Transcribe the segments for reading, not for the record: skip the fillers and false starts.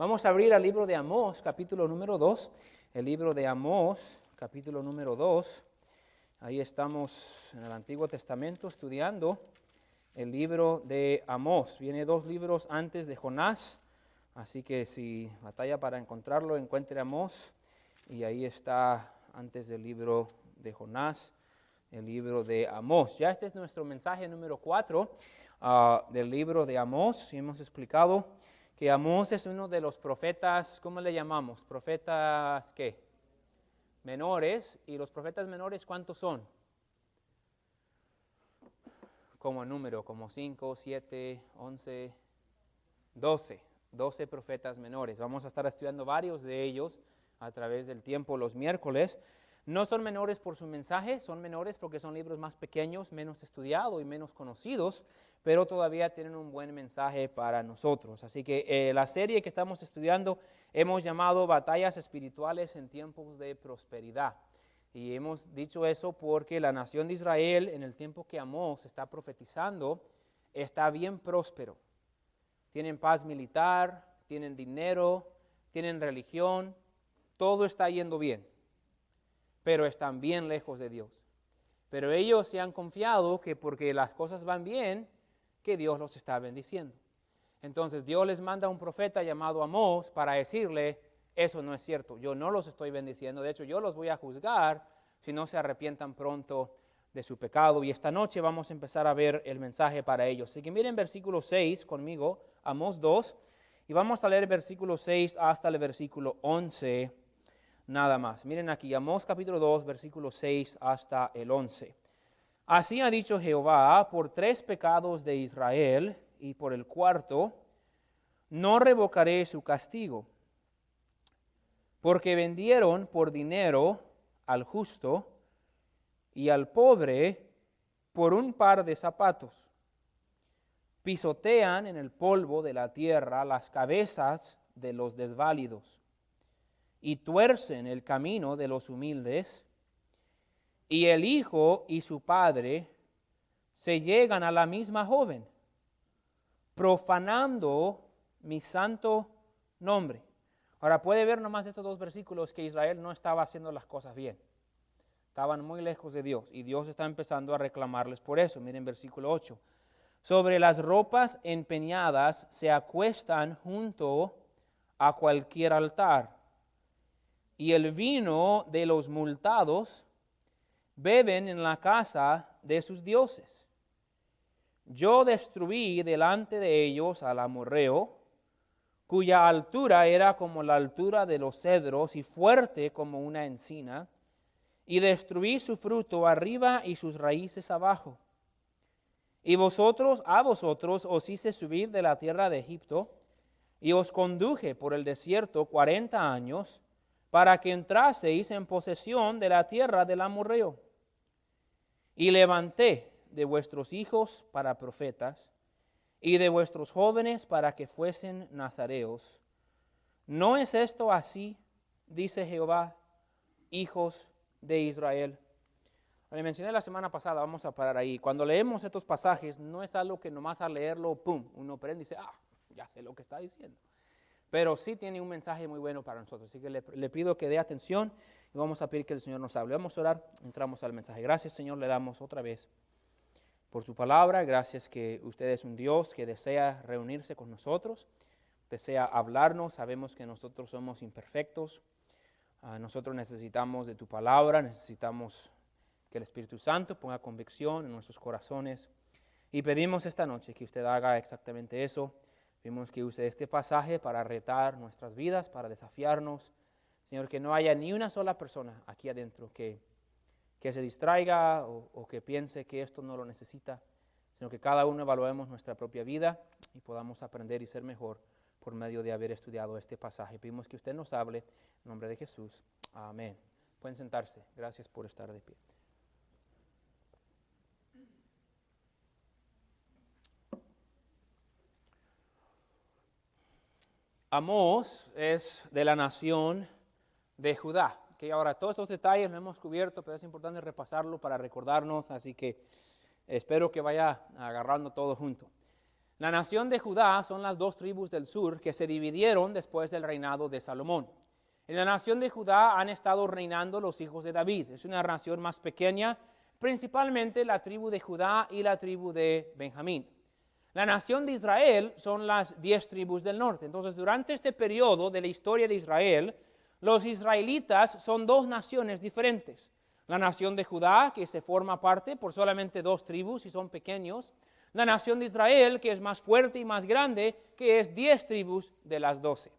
Vamos a abrir al libro de Amós, capítulo número 2. El libro de Amós, capítulo número 2. Ahí estamos en el Antiguo Testamento estudiando el libro de Amós. Viene 2 libros antes de Jonás, así que si batalla para encontrarlo, encuentre Amós. Y ahí está antes del libro de Jonás, el libro de Amós. Ya este es nuestro mensaje número 4 del libro de Amós. Y hemos explicado que Amós es uno de los profetas, ¿cómo le llamamos? Profetas, ¿qué? Menores. ¿Y los profetas menores cuántos son? Como número, como 5, 7, 11, 12. 12 profetas menores. Vamos a estar estudiando varios de ellos a través del tiempo los miércoles. No son menores por su mensaje, son menores porque son libros más pequeños, menos estudiados y menos conocidos, pero todavía tienen un buen mensaje para nosotros. Así que la serie que estamos estudiando hemos llamado Batallas Espirituales en Tiempos de Prosperidad. Y hemos dicho eso porque la nación de Israel, en el tiempo que Amós está profetizando, está bien próspero. Tienen paz militar, tienen dinero, tienen religión, todo está yendo bien, pero están bien lejos de Dios. Pero ellos se han confiado que porque las cosas van bien, que Dios los está bendiciendo. Entonces Dios les manda un profeta llamado Amós para decirle, eso no es cierto, yo no los estoy bendiciendo, de hecho yo los voy a juzgar si no se arrepientan pronto de su pecado. Y esta noche vamos a empezar a ver el mensaje para ellos. Así que miren versículo 6 conmigo, Amós 2, y vamos a leer versículo 6 hasta el versículo 11 nada más. Miren aquí, Amós capítulo 2, versículo 6 hasta el 11. Así ha dicho Jehová, por 3 pecados de Israel, y por el 4, no revocaré su castigo, porque vendieron por dinero al justo y al pobre por un par de zapatos. Pisotean en el polvo de la tierra las cabezas de los desválidos y tuercen el camino de los humildes, y el hijo y su padre se llegan a la misma joven, profanando mi santo nombre. Ahora puede ver nomás estos 2 versículos que Israel no estaba haciendo las cosas bien. Estaban muy lejos de Dios y Dios está empezando a reclamarles por eso. Miren versículo 8. Sobre las ropas empeñadas se acuestan junto a cualquier altar, y el vino de los multados beben en la casa de sus dioses. Yo destruí delante de ellos al amorreo, cuya altura era como la altura de los cedros y fuerte como una encina, y destruí su fruto arriba y sus raíces abajo. Y a vosotros os hice subir de la tierra de Egipto, y os conduje por el desierto 40 años, para que entraseis en posesión de la tierra del amorreo. Y levanté de vuestros hijos para profetas, y de vuestros jóvenes para que fuesen nazareos. ¿No es esto así, dice Jehová, hijos de Israel? Le mencioné la semana pasada, vamos a parar ahí. Cuando leemos estos pasajes, no es algo que nomás al leerlo, pum, uno prende y dice, ya sé lo que está diciendo. Pero sí tiene un mensaje muy bueno para nosotros. Así que le pido que dé atención y vamos a pedir que el Señor nos hable. Vamos a orar, entramos al mensaje. Gracias, Señor, le damos otra vez por su palabra. Gracias que usted es un Dios que desea reunirse con nosotros, desea hablarnos. Sabemos que nosotros somos imperfectos. Nosotros necesitamos de tu palabra, necesitamos que el Espíritu Santo ponga convicción en nuestros corazones. Y pedimos esta noche que usted haga exactamente eso. Pedimos que use este pasaje para retar nuestras vidas, para desafiarnos. Señor, que no haya ni una sola persona aquí adentro que se distraiga o que piense que esto no lo necesita, sino que cada uno evaluemos nuestra propia vida y podamos aprender y ser mejor por medio de haber estudiado este pasaje. Pedimos que usted nos hable en nombre de Jesús. Amén. Pueden sentarse. Gracias por estar de pie. Amós es de la nación de Judá. Que ahora todos estos detalles los hemos cubierto, pero es importante repasarlo para recordarnos, así que espero que vaya agarrando todo junto. La nación de Judá son las dos tribus del sur que se dividieron después del reinado de Salomón. En la nación de Judá han estado reinando los hijos de David. Es una nación más pequeña, principalmente la tribu de Judá y la tribu de Benjamín. La nación de Israel son las 10 tribus del norte. Entonces, durante este periodo de la historia de Israel, los israelitas son dos naciones diferentes. La nación de Judá, que se forma parte por solamente 2 tribus y son pequeños. La nación de Israel, que es más fuerte y más grande, que es 10 tribus de las 12.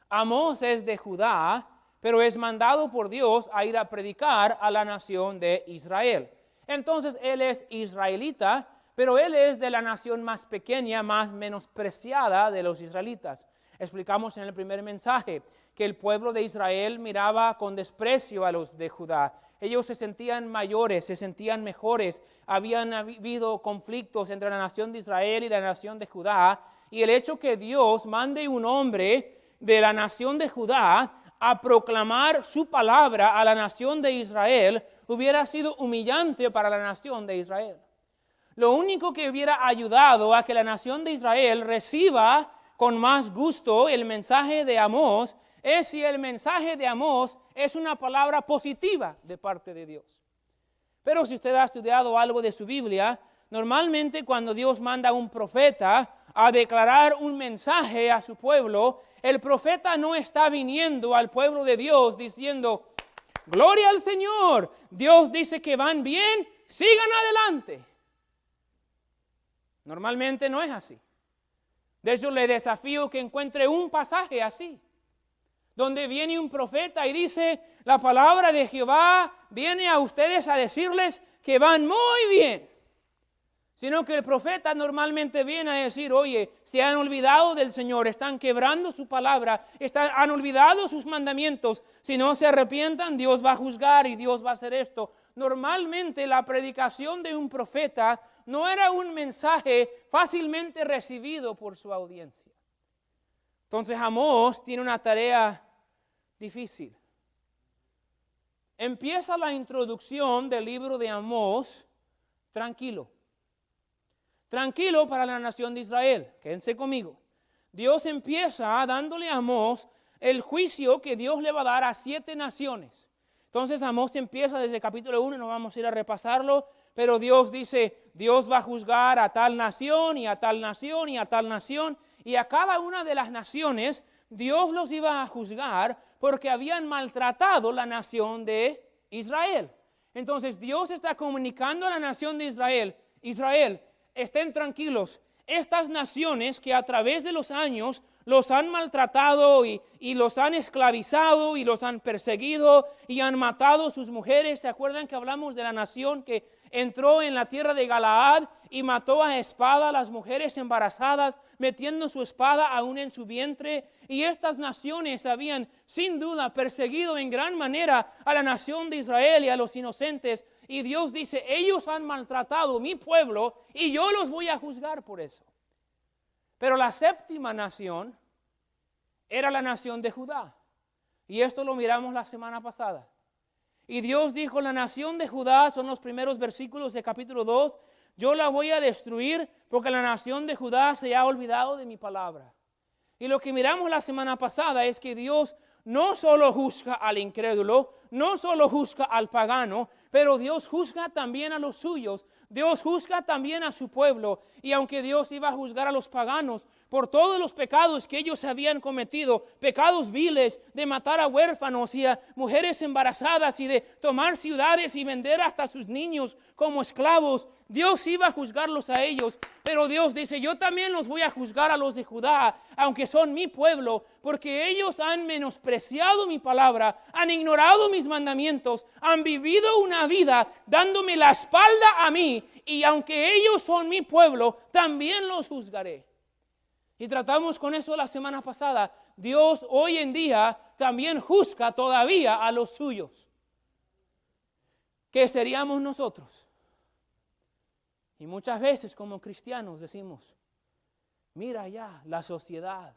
Amós es de Judá, pero es mandado por Dios a ir a predicar a la nación de Israel. Entonces, él es israelita, pero él es de la nación más pequeña, más menospreciada de los israelitas. Explicamos en el primer mensaje que el pueblo de Israel miraba con desprecio a los de Judá. Ellos se sentían mayores, se sentían mejores. Habían habido conflictos entre la nación de Israel y la nación de Judá. Y el hecho que Dios mande un hombre de la nación de Judá a proclamar su palabra a la nación de Israel hubiera sido humillante para la nación de Israel. Lo único que hubiera ayudado a que la nación de Israel reciba con más gusto el mensaje de Amós es si el mensaje de Amós es una palabra positiva de parte de Dios. Pero si usted ha estudiado algo de su Biblia, normalmente cuando Dios manda a un profeta a declarar un mensaje a su pueblo, el profeta no está viniendo al pueblo de Dios diciendo, gloria al Señor, Dios dice que van bien, sigan adelante. Normalmente no es así. De hecho, le desafío que encuentre un pasaje así, donde viene un profeta y dice, la palabra de Jehová viene a ustedes a decirles que van muy bien. Sino que el profeta normalmente viene a decir, oye, se han olvidado del Señor, están quebrando su palabra, han olvidado sus mandamientos. Si no se arrepientan, Dios va a juzgar y Dios va a hacer esto. Normalmente la predicación de un profeta no era un mensaje fácilmente recibido por su audiencia. Entonces Amós tiene una tarea difícil. Empieza la introducción del libro de Amós tranquilo. Tranquilo para la nación de Israel. Quédense conmigo. Dios empieza dándole a Amós el juicio que Dios le va a dar a 7 naciones. Entonces Amós empieza desde el capítulo 1, no vamos a ir a repasarlo, pero Dios dice, Dios va a juzgar a tal nación y a tal nación y a tal nación, y a cada una de las naciones Dios los iba a juzgar porque habían maltratado la nación de Israel. Entonces Dios está comunicando a la nación de Israel, estén tranquilos, estas naciones que a través de los años los han maltratado y los han esclavizado y los han perseguido y han matado a sus mujeres. ¿Se acuerdan que hablamos de la nación que entró en la tierra de Galaad y mató a espada a las mujeres embarazadas, metiendo su espada aún en su vientre? Y estas naciones habían sin duda perseguido en gran manera a la nación de Israel y a los inocentes. Y Dios dice, ellos han maltratado mi pueblo y yo los voy a juzgar por eso. Pero la 7ª nación era la nación de Judá. Y esto lo miramos la semana pasada. Y Dios dijo, la nación de Judá, son los primeros versículos de capítulo 2, yo la voy a destruir porque la nación de Judá se ha olvidado de mi palabra. Y lo que miramos la semana pasada es que Dios no solo juzga al incrédulo, no solo juzga al pagano, pero Dios juzga también a los suyos. Dios juzga también a su pueblo. Y aunque Dios iba a juzgar a los paganos por todos los pecados que ellos habían cometido, pecados viles de matar a huérfanos y a mujeres embarazadas y de tomar ciudades y vender hasta sus niños como esclavos, Dios iba a juzgarlos a ellos. Pero Dios dice, yo también los voy a juzgar a los de Judá, aunque son mi pueblo, porque ellos han menospreciado mi palabra, han ignorado mis mandamientos, han vivido una vida dándome la espalda a mí, y aunque ellos son mi pueblo, también los juzgaré. Y tratamos con eso la semana pasada. Dios hoy en día también juzga todavía a los suyos. ¿Qué seríamos nosotros? Y muchas veces como cristianos decimos, mira ya la sociedad,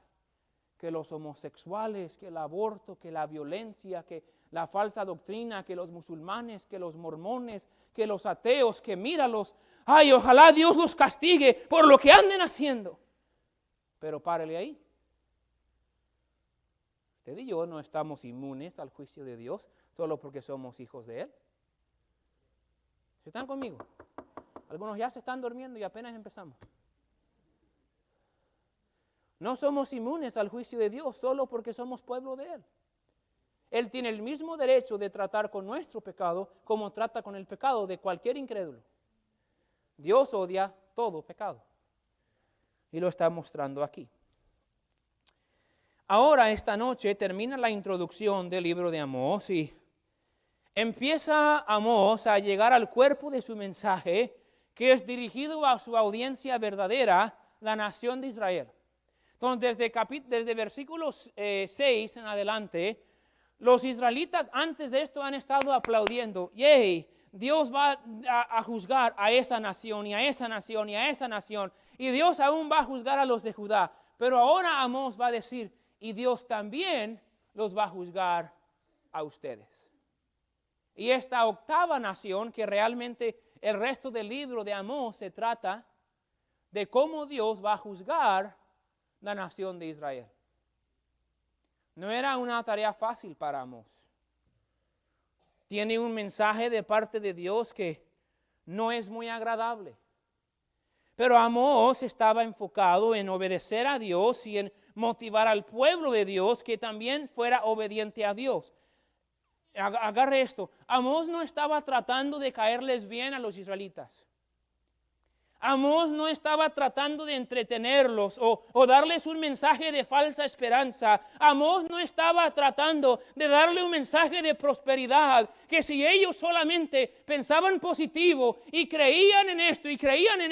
que los homosexuales, que el aborto, que la violencia, que la falsa doctrina, que los musulmanes, que los mormones, que los ateos, que míralos, ay, ojalá Dios los castigue por lo que anden haciendo. pero párele ahí. Usted y yo no estamos inmunes al juicio de Dios solo porque somos hijos de Él. ¿Están conmigo? Algunos ya se están durmiendo y apenas empezamos. No somos inmunes al juicio de Dios solo porque somos pueblo de Él. Él tiene el mismo derecho de tratar con nuestro pecado como trata con el pecado de cualquier incrédulo. Dios odia todo pecado. Y lo está mostrando aquí. Ahora, esta noche, termina la introducción del libro de Amós y empieza Amós a llegar al cuerpo de su mensaje, que es dirigido a su audiencia verdadera, la nación de Israel. Entonces, desde versículos 6 en adelante, los israelitas antes de esto han estado aplaudiendo. ¡Yay! Dios va a juzgar a esa nación y a esa nación y a esa nación. Y Dios aún va a juzgar a los de Judá. Pero ahora Amós va a decir, y Dios también los va a juzgar a ustedes. Y esta octava nación, que realmente el resto del libro de Amós se trata de cómo Dios va a juzgar la nación de Israel. No era una tarea fácil para Amós. Tiene un mensaje de parte de Dios que no es muy agradable. Pero Amós estaba enfocado en obedecer a Dios y en motivar al pueblo de Dios que también fuera obediente a Dios. Agarre esto. Amós no estaba tratando de caerles bien a los israelitas. Amós no estaba tratando de entretenerlos o darles un mensaje de falsa esperanza. Amós no estaba tratando de darle un mensaje de prosperidad, que si ellos solamente pensaban positivo y creían en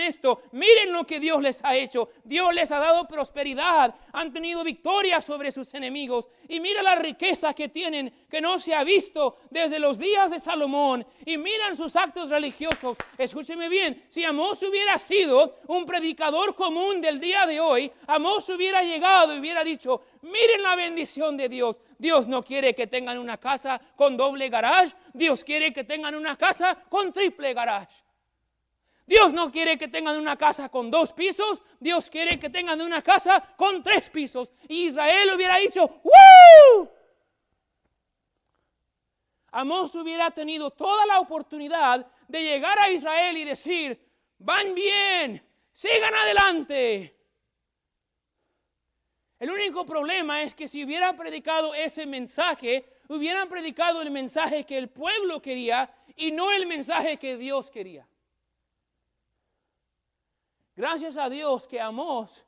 esto, miren lo que Dios les ha hecho. Dios les ha dado prosperidad, han tenido victoria sobre sus enemigos y mira la riqueza que tienen, que no se ha visto desde los días de Salomón, y miran sus actos religiosos. Escúcheme bien, si Amós hubiera sido un predicador común del día de hoy, Amós hubiera llegado y hubiera dicho, miren la bendición de Dios. Dios no quiere que tengan una casa con doble garage, Dios quiere que tengan una casa con triple garage. Dios no quiere que tengan una casa con 2 pisos, Dios quiere que tengan una casa con 3 pisos. Y Israel hubiera dicho, ¡woo! Amós hubiera tenido toda la oportunidad de llegar a Israel y decir, van bien, sigan adelante. El único problema es que si hubiera predicado ese mensaje, hubieran predicado el mensaje que el pueblo quería y no el mensaje que Dios quería. Gracias a Dios que a Amós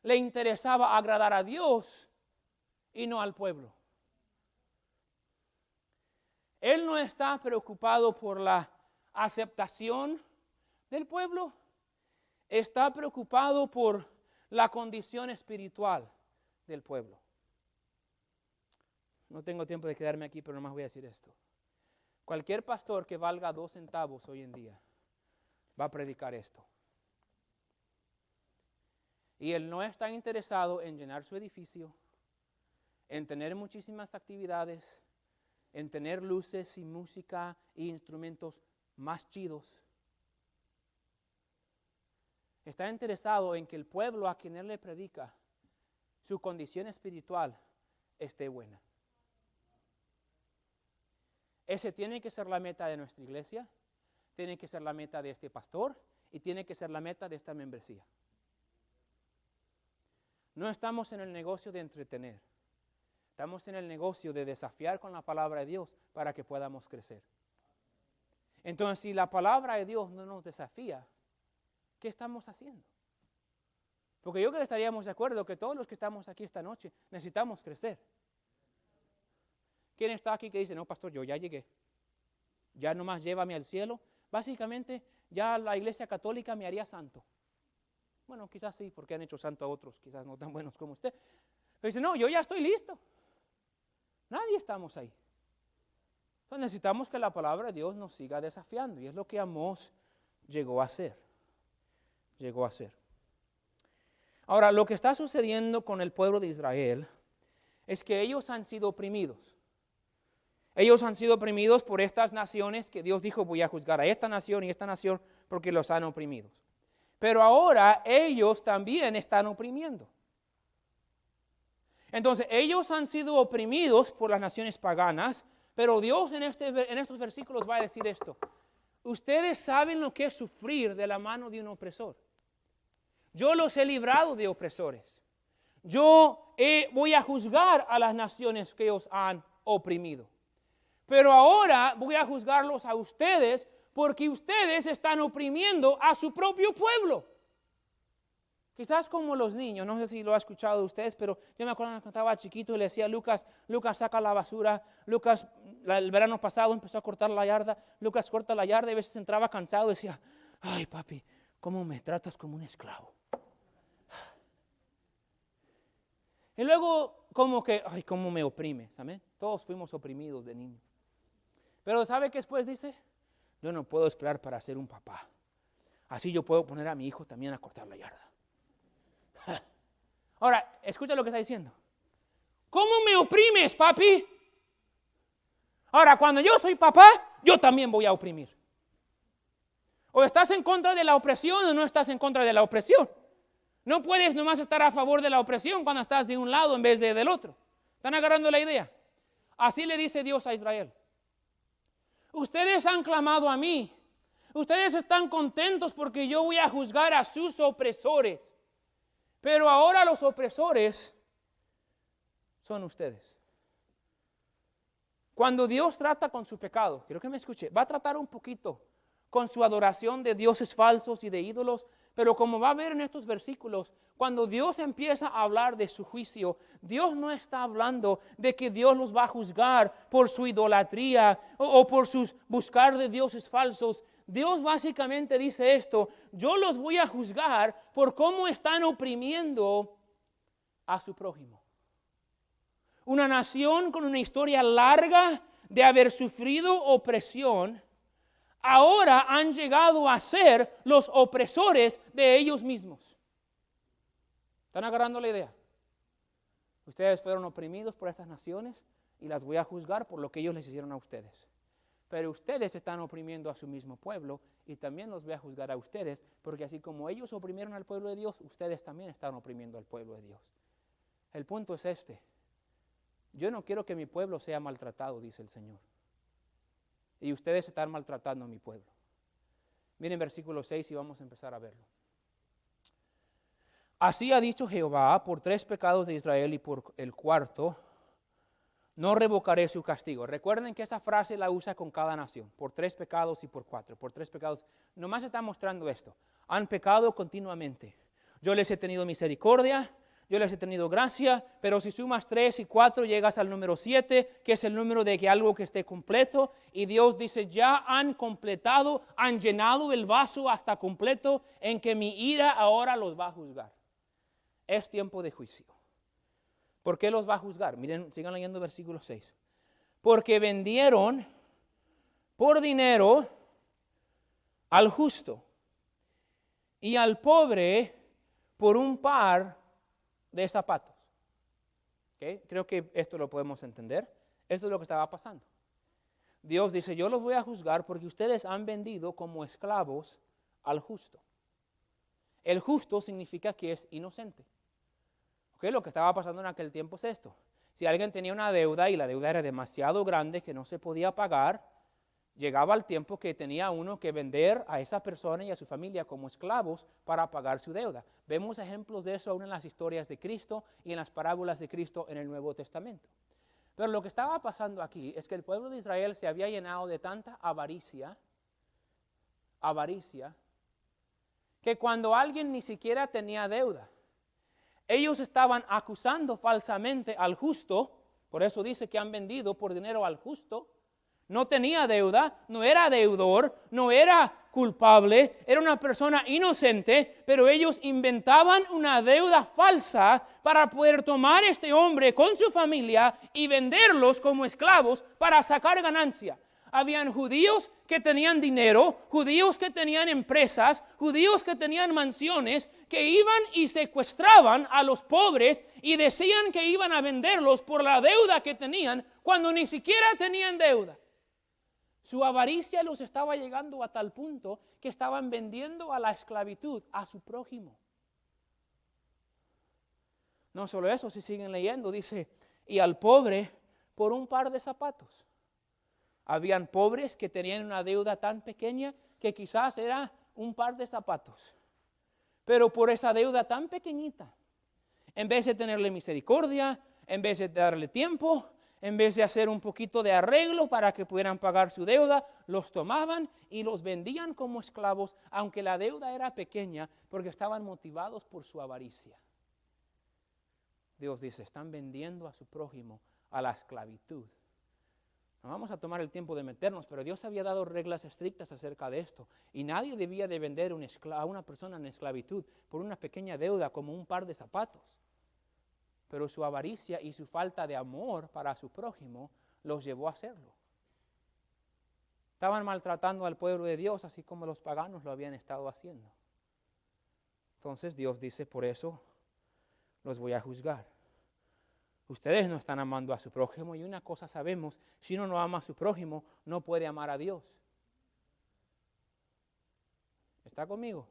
le interesaba agradar a Dios y no al pueblo. Él no está preocupado por la aceptación del pueblo, está preocupado por la condición espiritual del pueblo. No tengo tiempo de quedarme aquí, pero nomás voy a decir esto. Cualquier pastor que valga 2 centavos hoy en día va a predicar esto. Y él no está interesado en llenar su edificio, en tener muchísimas actividades, en tener luces y música e instrumentos más chidos. Está interesado en que el pueblo a quien él le predica, su condición espiritual esté buena. Ese tiene que ser la meta de nuestra iglesia, tiene que ser la meta de este pastor y tiene que ser la meta de esta membresía. No estamos en el negocio de entretener. Estamos en el negocio de desafiar con la palabra de Dios para que podamos crecer. Entonces, si la palabra de Dios no nos desafía, ¿qué estamos haciendo? Porque yo creo que estaríamos de acuerdo que todos los que estamos aquí esta noche necesitamos crecer. ¿Quién está aquí que dice, no, pastor, yo ya llegué? Ya nomás llévame al cielo. Básicamente, ya la iglesia católica me haría santo. Bueno, quizás sí, porque han hecho santo a otros, quizás no tan buenos como usted. Pero dice, no, yo ya estoy listo. Nadie estamos ahí. Entonces necesitamos que la palabra de Dios nos siga desafiando. Y es lo que Amós llegó a hacer. Ahora, lo que está sucediendo con el pueblo de Israel es que ellos han sido oprimidos. Ellos han sido oprimidos por estas naciones que Dios dijo, voy a juzgar a esta nación y esta nación porque los han oprimido. Pero ahora ellos también están oprimiendo. Entonces, ellos han sido oprimidos por las naciones paganas, pero Dios en estos versículos va a decir esto. Ustedes saben lo que es sufrir de la mano de un opresor. Yo los he librado de opresores. Voy a juzgar a las naciones que os han oprimido. Pero ahora voy a juzgarlos a ustedes porque ustedes están oprimiendo a su propio pueblo. Quizás como los niños, no sé si lo ha escuchado ustedes, pero yo me acuerdo cuando estaba chiquito y le decía a Lucas, saca la basura. Lucas, el verano pasado empezó a cortar la yarda. Lucas corta la yarda y a veces entraba cansado y decía, ay papi, ¿cómo me tratas como un esclavo? Y luego como que, ay, cómo me oprimes, ¿amén? Todos fuimos oprimidos de niños. Pero ¿sabe qué después dice? Yo no puedo esperar para ser un papá. Así yo puedo poner a mi hijo también a cortar la yarda. Ahora, escucha lo que está diciendo. ¿Cómo me oprimes, papi? Ahora, cuando yo soy papá, yo también voy a oprimir. O estás en contra de la opresión o no estás en contra de la opresión. No puedes nomás estar a favor de la opresión cuando estás de un lado en vez de del otro. ¿Están agarrando la idea? Así le dice Dios a Israel. Ustedes han clamado a mí. Ustedes están contentos porque yo voy a juzgar a sus opresores. Pero ahora los opresores son ustedes. Cuando Dios trata con su pecado, quiero que me escuche, va a tratar un poquito con su adoración de dioses falsos y de ídolos, pero como va a ver en estos versículos, cuando Dios empieza a hablar de su juicio, Dios no está hablando de que Dios los va a juzgar por su idolatría o por sus buscar de dioses falsos. Dios básicamente dice esto, yo los voy a juzgar por cómo están oprimiendo a su prójimo. Una nación con una historia larga de haber sufrido opresión, ahora han llegado a ser los opresores de ellos mismos. ¿Están agarrando la idea? Ustedes fueron oprimidos por estas naciones y las voy a juzgar por lo que ellos les hicieron a ustedes. Pero ustedes están oprimiendo a su mismo pueblo y también los voy a juzgar a ustedes, porque así como ellos oprimieron al pueblo de Dios, ustedes también están oprimiendo al pueblo de Dios. El punto es este. Yo no quiero que mi pueblo sea maltratado, dice el Señor. Y ustedes están maltratando a mi pueblo. Miren versículo 6 y vamos a empezar a verlo. Así ha dicho Jehová, por 3 pecados de Israel y por el cuarto, no revocaré su castigo. Recuerden que esa frase la usa con cada nación, por 3 pecados y por 4. Por 3 pecados, nomás está mostrando esto. Han pecado continuamente. Yo les he tenido misericordia, yo les he tenido gracia, pero si sumas 3 y 4 llegas al número 7, que es el número de que algo que esté completo, y Dios dice, ya han completado, han llenado el vaso hasta completo, en que mi ira ahora los va a juzgar. Es tiempo de juicio. ¿Por qué los va a juzgar? Miren, sigan leyendo versículo 6. Porque vendieron por dinero al justo y al pobre por un par de zapatos. ¿Okay? Creo que esto lo podemos entender. Esto es lo que estaba pasando. Dios dice, yo los voy a juzgar porque ustedes han vendido como esclavos al justo. El justo significa que es inocente. ¿Okay? Lo que estaba pasando en aquel tiempo es esto. Si alguien tenía una deuda y la deuda era demasiado grande que no se podía pagar, llegaba el tiempo que tenía uno que vender a esa persona y a su familia como esclavos para pagar su deuda. Vemos ejemplos de eso aún en las historias de Cristo y en las parábolas de Cristo en el Nuevo Testamento. Pero lo que estaba pasando aquí es que el pueblo de Israel se había llenado de tanta avaricia, que cuando alguien ni siquiera tenía deuda, ellos estaban acusando falsamente al justo, por eso dice que han vendido por dinero al justo. No tenía deuda, no era deudor, no era culpable, era una persona inocente, pero ellos inventaban una deuda falsa para poder tomar a este hombre con su familia y venderlos como esclavos para sacar ganancia. Habían judíos que tenían dinero, judíos que tenían empresas, judíos que tenían mansiones, que iban y secuestraban a los pobres y decían que iban a venderlos por la deuda que tenían cuando ni siquiera tenían deuda. Su avaricia los estaba llegando a tal punto que estaban vendiendo a la esclavitud a su prójimo. No solo eso, si siguen leyendo, dice, y al pobre por un par de zapatos. Habían pobres que tenían una deuda tan pequeña que quizás era un par de zapatos. Pero por esa deuda tan pequeñita, en vez de tenerle misericordia, en vez de darle tiempo, en vez de hacer un poquito de arreglo para que pudieran pagar su deuda, los tomaban y los vendían como esclavos, aunque la deuda era pequeña, porque estaban motivados por su avaricia. Dios dice, están vendiendo a su prójimo a la esclavitud. No vamos a tomar el tiempo de meternos, pero Dios había dado reglas estrictas acerca de esto. Y nadie debía de vender a una persona en esclavitud por una pequeña deuda como un par de zapatos. Pero su avaricia y su falta de amor para su prójimo los llevó a hacerlo. Estaban maltratando al pueblo de Dios así como los paganos lo habían estado haciendo. Entonces Dios dice, por eso los voy a juzgar. Ustedes no están amando a su prójimo y una cosa sabemos, si uno no ama a su prójimo, no puede amar a Dios. ¿Está conmigo?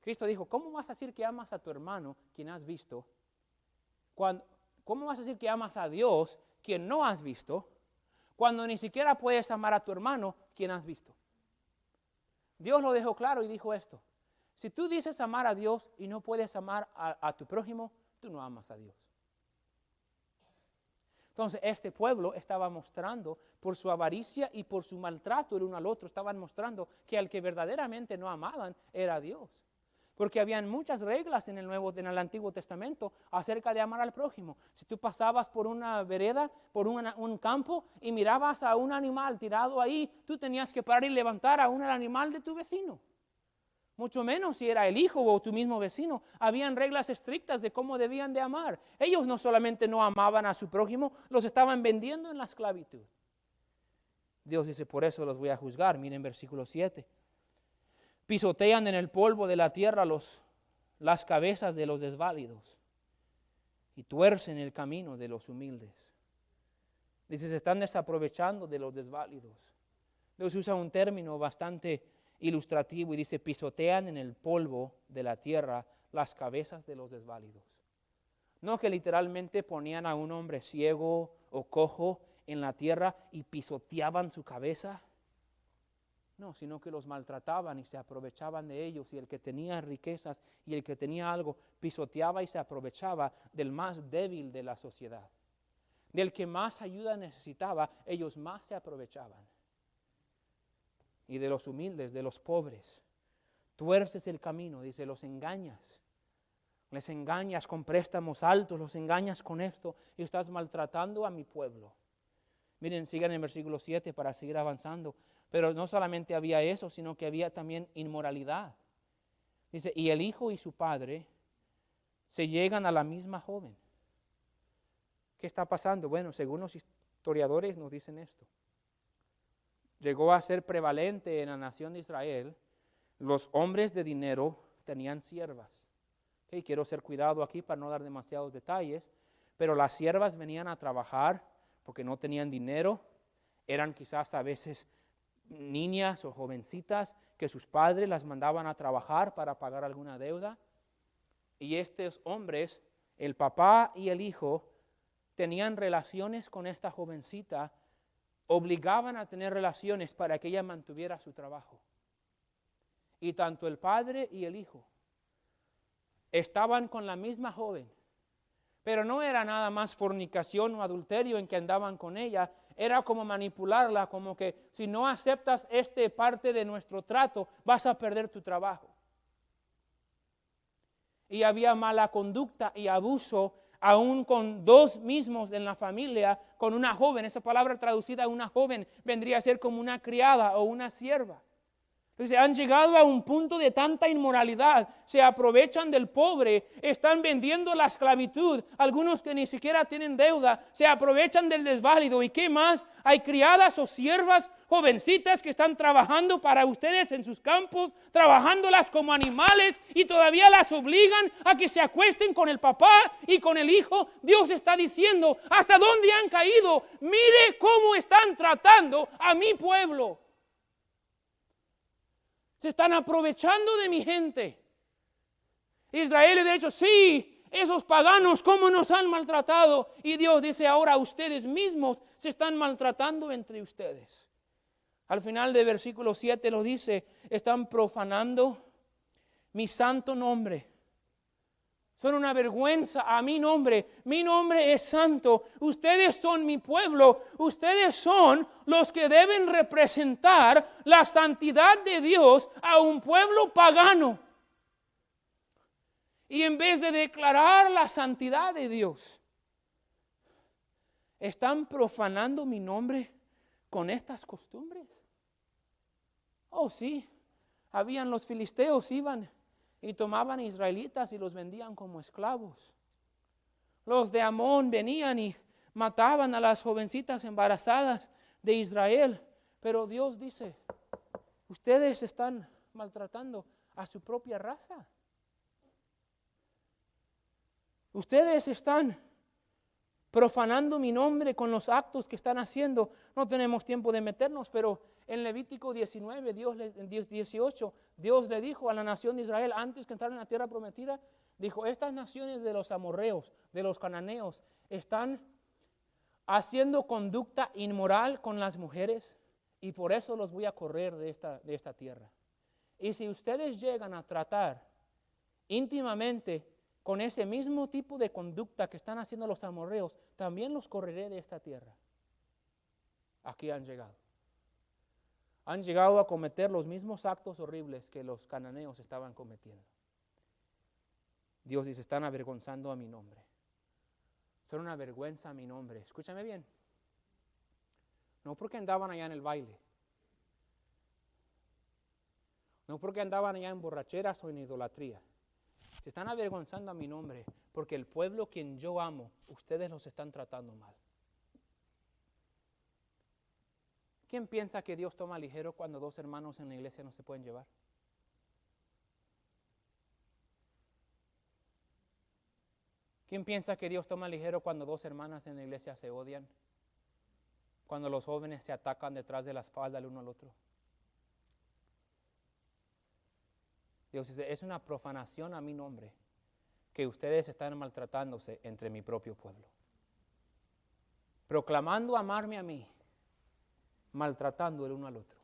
Cristo dijo, ¿cómo vas a decir que amas a tu hermano, quien has visto? ¿Cómo vas a decir que amas a Dios, quien no has visto, cuando ni siquiera puedes amar a tu hermano, quien has visto? Dios lo dejó claro y dijo esto. Si tú dices amar a Dios y no puedes amar a tu prójimo, tú no amas a Dios. Entonces este pueblo estaba mostrando por su avaricia y por su maltrato el uno al otro, estaban mostrando que al que verdaderamente no amaban era Dios. Porque habían muchas reglas en el Antiguo Testamento acerca de amar al prójimo. Si tú pasabas por una vereda, por un campo y mirabas a un animal tirado ahí, tú tenías que parar y levantar aún al animal de tu vecino. Mucho menos si era el hijo o tu mismo vecino. Habían reglas estrictas de cómo debían de amar. Ellos no solamente no amaban a su prójimo, los estaban vendiendo en la esclavitud. Dios dice, por eso los voy a juzgar. Miren versículo 7. Pisotean en el polvo de la tierra las cabezas de los desválidos y tuercen el camino de los humildes. Dice, se están desaprovechando de los desválidos. Dios usa un término bastante ilustrativo y dice, pisotean en el polvo de la tierra las cabezas de los desválidos. No que literalmente ponían a un hombre ciego o cojo en la tierra y pisoteaban su cabeza. No, sino que los maltrataban y se aprovechaban de ellos, y el que tenía riquezas y el que tenía algo pisoteaba y se aprovechaba del más débil de la sociedad. Del que más ayuda necesitaba, ellos más se aprovechaban. Y de los humildes, de los pobres, tuerces el camino, dice, los engañas. Les engañas con préstamos altos, los engañas con esto y estás maltratando a mi pueblo. Miren, sigan en versículo 7 para seguir avanzando. Pero no solamente había eso, sino que había también inmoralidad. Dice, y el hijo y su padre se llegan a la misma joven. ¿Qué está pasando? Bueno, según los historiadores nos dicen esto. Llegó a ser prevalente en la nación de Israel, los hombres de dinero tenían siervas. Okay, quiero ser cuidado aquí para no dar demasiados detalles, pero las siervas venían a trabajar porque no tenían dinero, eran quizás a veces niñas o jovencitas que sus padres las mandaban a trabajar para pagar alguna deuda. Y estos hombres, el papá y el hijo, tenían relaciones con esta jovencita, obligaban a tener relaciones para que ella mantuviera su trabajo. Y tanto el padre y el hijo estaban con la misma joven, pero no era nada más fornicación o adulterio en que andaban con ella, era como manipularla, como que si no aceptas esta parte de nuestro trato, vas a perder tu trabajo. Y había mala conducta y abuso, aún con dos mismos en la familia, con una joven. Esa palabra traducida a una joven vendría a ser como una criada o una sierva. Entonces han llegado a un punto de tanta inmoralidad, se aprovechan del pobre, están vendiendo la esclavitud, algunos que ni siquiera tienen deuda, se aprovechan del desválido. ¿Y qué más? Hay criadas o siervas, jovencitas que están trabajando para ustedes en sus campos, trabajándolas como animales y todavía las obligan a que se acuesten con el papá y con el hijo. Dios está diciendo, ¿hasta dónde han caído? Mire cómo están tratando a mi pueblo. Se están aprovechando de mi gente. Israel hubiera dicho, sí, esos paganos, cómo nos han maltratado. Y Dios dice, ahora ustedes mismos se están maltratando entre ustedes. Al final del versículo 7 lo dice, están profanando mi santo nombre. Son una vergüenza a mi nombre. Mi nombre es santo. Ustedes son mi pueblo. Ustedes son los que deben representar la santidad de Dios a un pueblo pagano. Y en vez de declarar la santidad de Dios, están profanando mi nombre con estas costumbres. Oh, sí. Habían los filisteos, iban y tomaban israelitas y los vendían como esclavos. Los de Amón venían y mataban a las jovencitas embarazadas de Israel. Pero Dios dice, ustedes están maltratando a su propia raza. Ustedes están profanando mi nombre con los actos que están haciendo. No tenemos tiempo de meternos, pero en Levítico 19, 18, Dios le dijo a la nación de Israel, antes que entraran en la tierra prometida, dijo, estas naciones de los amorreos, de los cananeos, están haciendo conducta inmoral con las mujeres y por eso los voy a correr de esta tierra. Y si ustedes llegan a tratar íntimamente con ese mismo tipo de conducta que están haciendo los amorreos, también los correré de esta tierra. Aquí han llegado. Han llegado a cometer los mismos actos horribles que los cananeos estaban cometiendo. Dios dice, están avergonzando a mi nombre. Son una vergüenza a mi nombre. Escúchame bien. No porque andaban allá en el baile. No porque andaban allá en borracheras o en idolatría. Se están avergonzando a mi nombre porque el pueblo quien yo amo, ustedes los están tratando mal. ¿Quién piensa que Dios toma ligero cuando dos hermanos en la iglesia no se pueden llevar? ¿Quién piensa que Dios toma ligero cuando dos hermanas en la iglesia se odian? Cuando los jóvenes se atacan detrás de la espalda el uno al otro. Dios dice, es una profanación a mi nombre que ustedes están maltratándose entre mi propio pueblo. Proclamando amarme a mí, maltratando el uno al otro.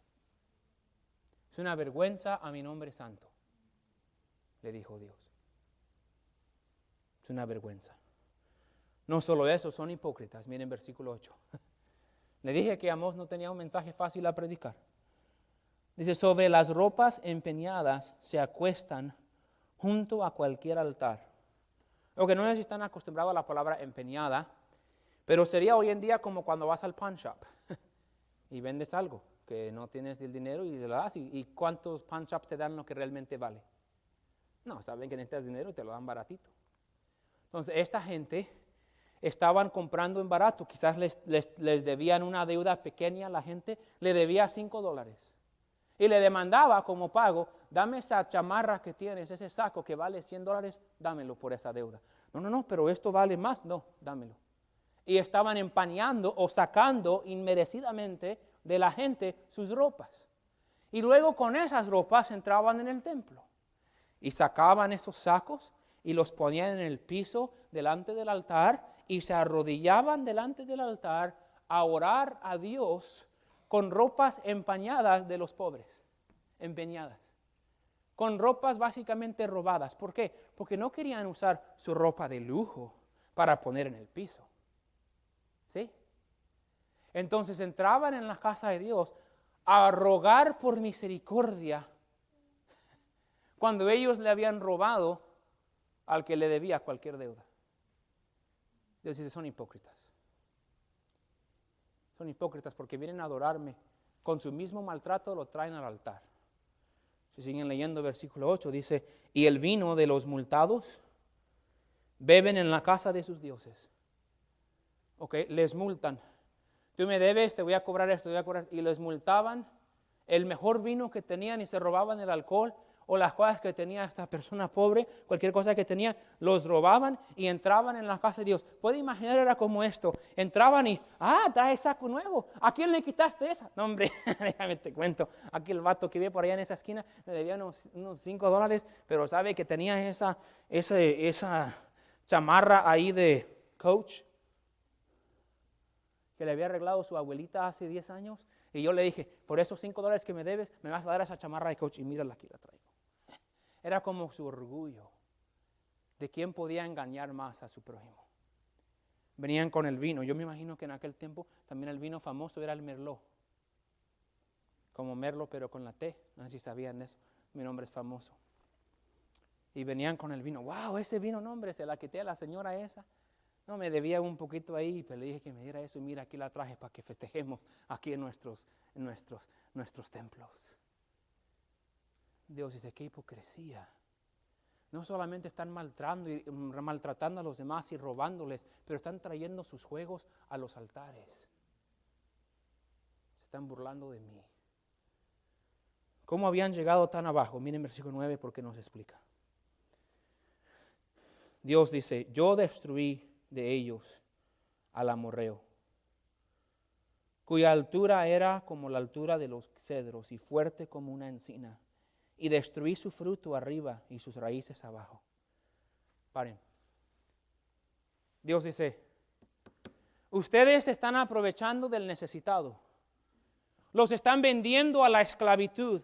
Es una vergüenza a mi nombre santo, le dijo Dios. Es una vergüenza. No solo eso, son hipócritas. Miren versículo 8. Le dije que Amós no tenía un mensaje fácil a predicar. Dice, sobre las ropas empeñadas se acuestan junto a cualquier altar. Lo que no sé si están acostumbrados a la palabra empeñada, pero sería hoy en día como cuando vas al pawn shop y vendes algo que no tienes el dinero y te lo das. ¿Y cuántos pawn shops te dan lo que realmente vale? No, saben que necesitas dinero y te lo dan baratito. Entonces, esta gente estaban comprando en barato. Quizás les debían una deuda pequeña a la gente. Le debía $5. Y le demandaba como pago, dame esa chamarra que tienes, ese saco que vale $100, dámelo por esa deuda. No, pero esto vale más. No, dámelo. Y estaban empañando o sacando inmerecidamente de la gente sus ropas. Y luego con esas ropas entraban en el templo. Y sacaban esos sacos y los ponían en el piso delante del altar y se arrodillaban delante del altar a orar a Dios con ropas empañadas de los pobres, empeñadas, con ropas básicamente robadas. ¿Por qué? Porque no querían usar su ropa de lujo para poner en el piso. ¿Sí? Entonces entraban en la casa de Dios a rogar por misericordia cuando ellos le habían robado al que le debía cualquier deuda. Dios dice, son hipócritas. Son hipócritas porque vienen a adorarme. Con su mismo maltrato lo traen al altar. Si siguen leyendo versículo 8, dice, y el vino de los multados beben en la casa de sus dioses. Ok, les multan. Tú me debes, te voy a cobrar esto, te voy a cobrar. Y les multaban el mejor vino que tenían y se robaban el alcohol o las cosas que tenía esta persona pobre, cualquier cosa que tenía, los robaban y entraban en la casa de Dios. Puede imaginar, era como esto. Entraban y, trae saco nuevo. ¿A quién le quitaste esa? No, hombre, déjame te cuento. Aquí el vato que ve por allá en esa esquina me debía unos $5, pero sabe que tenía esa chamarra ahí de Coach que le había arreglado su abuelita hace 10 años. Y yo le dije, por esos $5 que me debes, me vas a dar esa chamarra de Coach. Y mírala, aquí la traigo. Era como su orgullo de quién podía engañar más a su prójimo. Venían con el vino. Yo me imagino que en aquel tiempo también el vino famoso era el Merlot. Como Merlot, pero con la T. No sé si sabían eso. Mi nombre es famoso. Y venían con el vino. ¡Wow! Ese vino, no, hombre, se la quité a la señora esa. No, me debía un poquito ahí, pero le dije que me diera eso. Y mira, aquí la traje para que festejemos aquí en nuestros templos. Dios dice, qué hipocresía. No solamente están maltratando a los demás y robándoles, pero están trayendo sus juegos a los altares. Se están burlando de mí. ¿Cómo habían llegado tan abajo? Miren versículo 9 porque nos explica. Dios dice, yo destruí de ellos al amorreo, cuya altura era como la altura de los cedros y fuerte como una encina, y destruí su fruto arriba y sus raíces abajo. Paren. Dios dice, ustedes están aprovechando del necesitado, los están vendiendo a la esclavitud.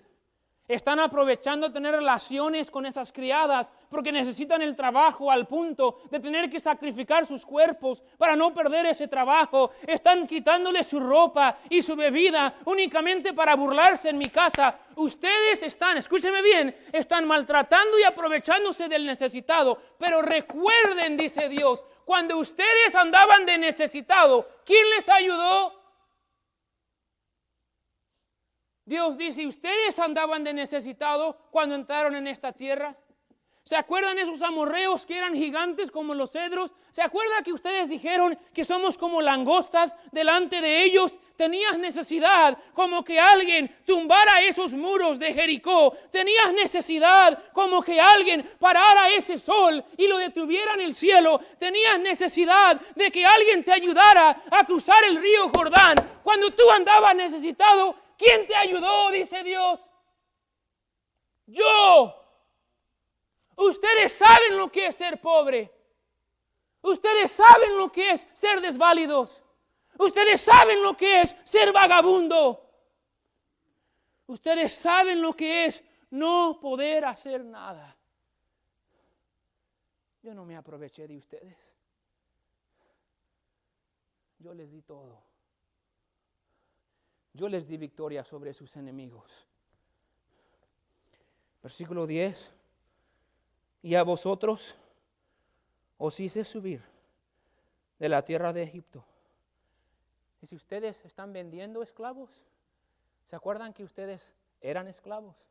Están aprovechando tener relaciones con esas criadas porque necesitan el trabajo al punto de tener que sacrificar sus cuerpos para no perder ese trabajo. Están quitándole su ropa y su bebida únicamente para burlarse en mi casa. Ustedes están, escúcheme bien, están maltratando y aprovechándose del necesitado. Pero recuerden, dice Dios, cuando ustedes andaban de necesitado, ¿quién les ayudó? Dios dice, ustedes andaban de necesitado cuando entraron en esta tierra. ¿Se acuerdan esos amorreos que eran gigantes como los cedros? ¿Se acuerdan que ustedes dijeron que somos como langostas delante de ellos? Tenías necesidad como que alguien tumbara esos muros de Jericó. Tenías necesidad como que alguien parara ese sol y lo detuviera en el cielo. Tenías necesidad de que alguien te ayudara a cruzar el río Jordán. Cuando tú andabas necesitado, ¿quién te ayudó? Dice Dios. Yo. Ustedes saben lo que es ser pobre. Ustedes saben lo que es ser desválidos. Ustedes saben lo que es ser vagabundo. Ustedes saben lo que es no poder hacer nada. Yo no me aproveché de ustedes. Yo les di todo. Yo les di victoria sobre sus enemigos. Versículo 10. Y a vosotros os hice subir de la tierra de Egipto. Y si ustedes están vendiendo esclavos, ¿se acuerdan que ustedes eran esclavos?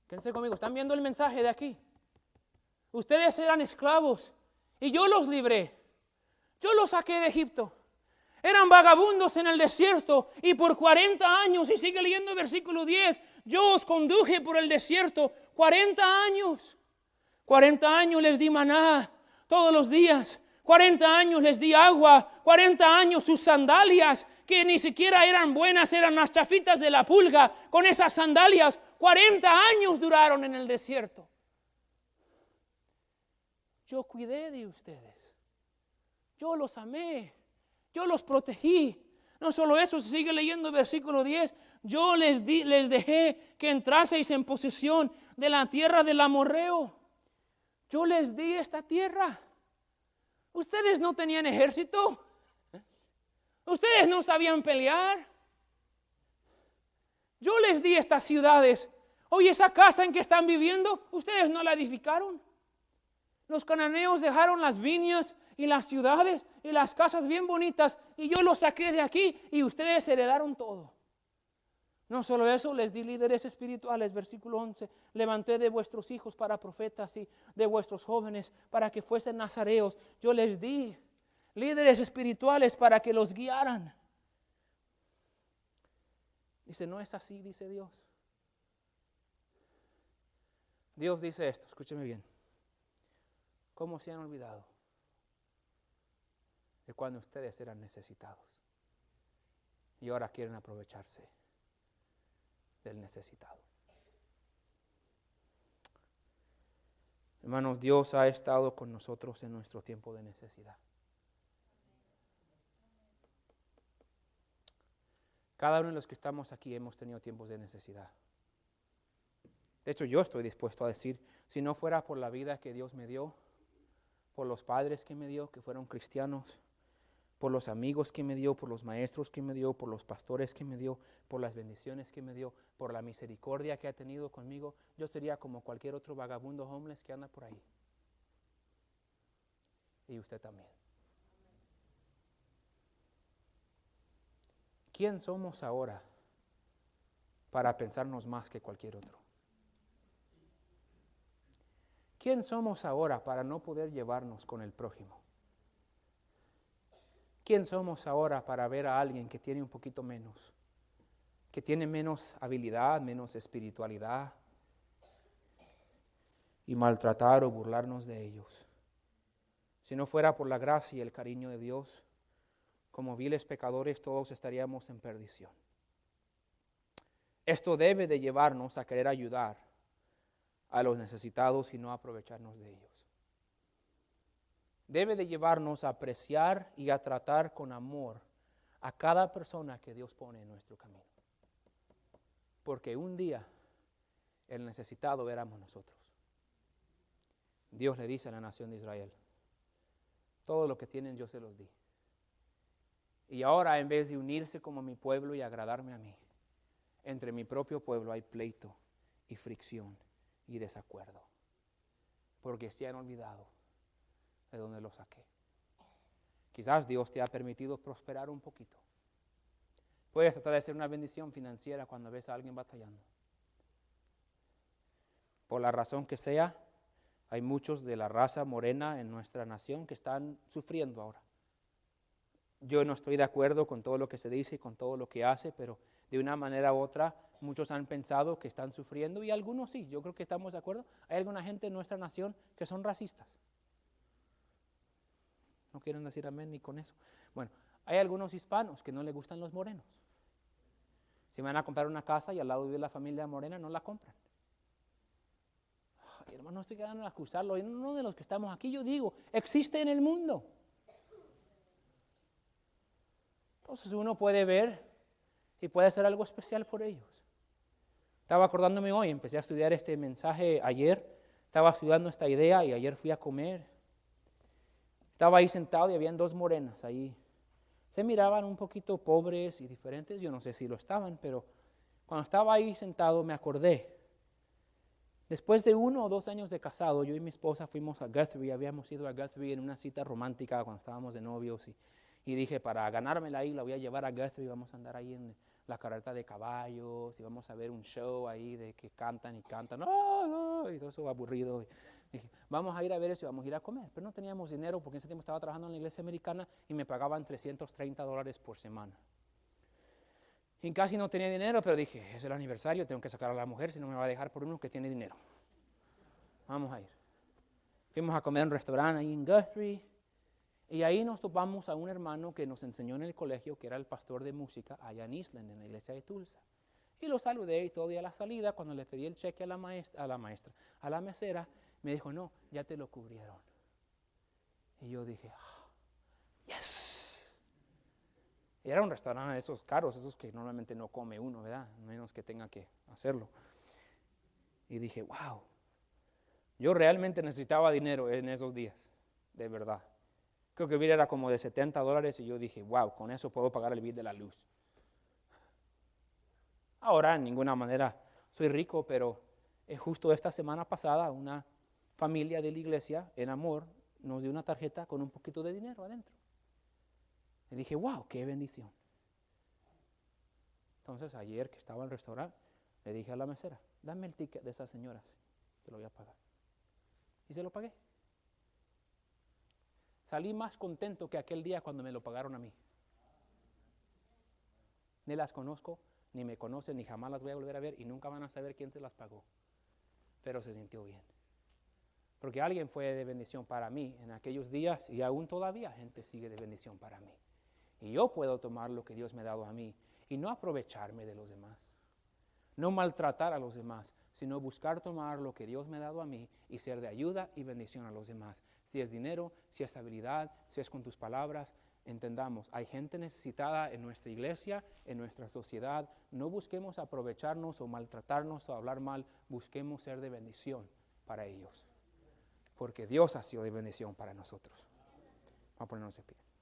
Quédense conmigo, ¿están viendo el mensaje de aquí? Ustedes eran esclavos y yo los libré. Yo los saqué de Egipto. Eran vagabundos en el desierto y por 40 años, y sigue leyendo el versículo 10, yo os conduje por el desierto 40 años. 40 años les di maná todos los días. 40 años les di agua. 40 años sus sandalias, que ni siquiera eran buenas, eran las chafitas de la pulga. Con esas sandalias, 40 años duraron en el desierto. Yo cuidé de ustedes. Yo los amé. Yo los protegí. No solo eso, se sigue leyendo el versículo 10. Yo les dejé que entraseis en posesión de la tierra del amorreo. Yo les di esta tierra. Ustedes no tenían ejército. Ustedes no sabían pelear. Yo les di estas ciudades. Oye, esa casa en que están viviendo, ustedes no la edificaron. Los cananeos dejaron las viñas y las ciudades y las casas bien bonitas y yo los saqué de aquí y ustedes heredaron todo. No solo eso, les di líderes espirituales, versículo 11, levanté de vuestros hijos para profetas y de vuestros jóvenes para que fuesen nazareos. Yo les di líderes espirituales para que los guiaran. Dice, no es así, dice Dios. Dios dice esto, escúcheme bien. ¿Cómo se han olvidado de cuando ustedes eran necesitados? Y ahora quieren aprovecharse del necesitado. Hermanos, Dios ha estado con nosotros en nuestro tiempo de necesidad. Cada uno de los que estamos aquí hemos tenido tiempos de necesidad. De hecho, yo estoy dispuesto a decir, si no fuera por la vida que Dios me dio, por los padres que me dio, que fueron cristianos, por los amigos que me dio, por los maestros que me dio, por los pastores que me dio, por las bendiciones que me dio, por la misericordia que ha tenido conmigo, yo sería como cualquier otro vagabundo homeless que anda por ahí. Y usted también. ¿Quién somos ahora para pensarnos más que cualquier otro? ¿Quién somos ahora para no poder llevarnos con el prójimo? ¿Quién somos ahora para ver a alguien que tiene un poquito menos, que tiene menos habilidad, menos espiritualidad, y maltratar o burlarnos de ellos? Si no fuera por la gracia y el cariño de Dios, como viles pecadores todos estaríamos en perdición. Esto debe de llevarnos a querer ayudar a los necesitados y no aprovecharnos de ellos. Debe de llevarnos a apreciar y a tratar con amor a cada persona que Dios pone en nuestro camino. Porque un día el necesitado éramos nosotros. Dios le dice a la nación de Israel, todo lo que tienen yo se los di. Y ahora en vez de unirse como mi pueblo y agradarme a mí, entre mi propio pueblo hay pleito y fricción y desacuerdo. Porque se han olvidado de dónde lo saqué. Quizás Dios te ha permitido prosperar un poquito. Puedes tratar de ser una bendición financiera cuando ves a alguien batallando. Por la razón que sea, hay muchos de la raza morena en nuestra nación que están sufriendo ahora. Yo no estoy de acuerdo con todo lo que se dice y con todo lo que hace, pero de una manera u otra muchos han pensado que están sufriendo y algunos sí, yo creo que estamos de acuerdo. Hay alguna gente en nuestra nación que son racistas. No quieren decir amén ni con eso. Bueno, hay algunos hispanos que no les gustan los morenos. Si van a comprar una casa y al lado vive la familia morena, no la compran. Ay, hermano, no estoy quedando a acusarlo. Uno de los que estamos aquí, yo digo, existe en el mundo. Entonces uno puede ver y puede hacer algo especial por ellos. Estaba acordándome hoy, empecé a estudiar este mensaje ayer, estaba estudiando esta idea y ayer fui a comer. Estaba ahí sentado y habían dos morenas ahí. Se miraban un poquito pobres y diferentes, yo no sé si lo estaban, pero cuando estaba ahí sentado me acordé. Después de 1 o 2 años de casado, yo y mi esposa fuimos a Guthrie, habíamos ido a Guthrie en una cita romántica cuando estábamos de novios y dije, para ganármela ahí, la voy a llevar a Guthrie, vamos a andar ahí en la carreta de caballos y vamos a ver un show ahí de que cantan y cantan, y todo eso aburrido. Y dije, vamos a ir a ver eso y vamos a ir a comer. Pero no teníamos dinero porque en ese tiempo estaba trabajando en la iglesia americana y me pagaban $330 por semana. Y casi no tenía dinero, pero dije, es el aniversario, tengo que sacar a la mujer, si no me va a dejar por uno que tiene dinero. Vamos a ir. Fuimos a comer en un restaurante ahí en Guthrie. Y ahí nos topamos a un hermano que nos enseñó en el colegio, que era el pastor de música allá en Eastland, en la iglesia de Tulsa. Y lo saludé y todo, y a la salida, cuando le pedí el cheque a la mesera, me dijo, no, ya te lo cubrieron. Y yo dije, yes. Y era un restaurante de esos caros, esos que normalmente no come uno, ¿verdad? A menos que tenga que hacerlo. Y dije, wow, yo realmente necesitaba dinero en esos días, de verdad. Creo que el bill era como de $70 y yo dije, wow, con eso puedo pagar el bill de la luz. Ahora, en ninguna manera soy rico, pero justo esta semana pasada una familia de la iglesia, en amor, nos dio una tarjeta con un poquito de dinero adentro. Y dije, wow, qué bendición. Entonces, ayer que estaba en el restaurante, le dije a la mesera, dame el ticket de esas señoras, te lo voy a pagar. Y se lo pagué. Salí más contento que aquel día cuando me lo pagaron a mí. Ni las conozco, ni me conocen, ni jamás las voy a volver a ver y nunca van a saber quién se las pagó. Pero se sintió bien. Porque alguien fue de bendición para mí en aquellos días y aún todavía gente sigue de bendición para mí. Y yo puedo tomar lo que Dios me ha dado a mí y no aprovecharme de los demás. No maltratar a los demás, sino buscar tomar lo que Dios me ha dado a mí y ser de ayuda y bendición a los demás. Si es dinero, si es habilidad, si es con tus palabras, entendamos, hay gente necesitada en nuestra iglesia, en nuestra sociedad. No busquemos aprovecharnos o maltratarnos o hablar mal, busquemos ser de bendición para ellos. Porque Dios ha sido de bendición para nosotros. Vamos a ponernos de pie.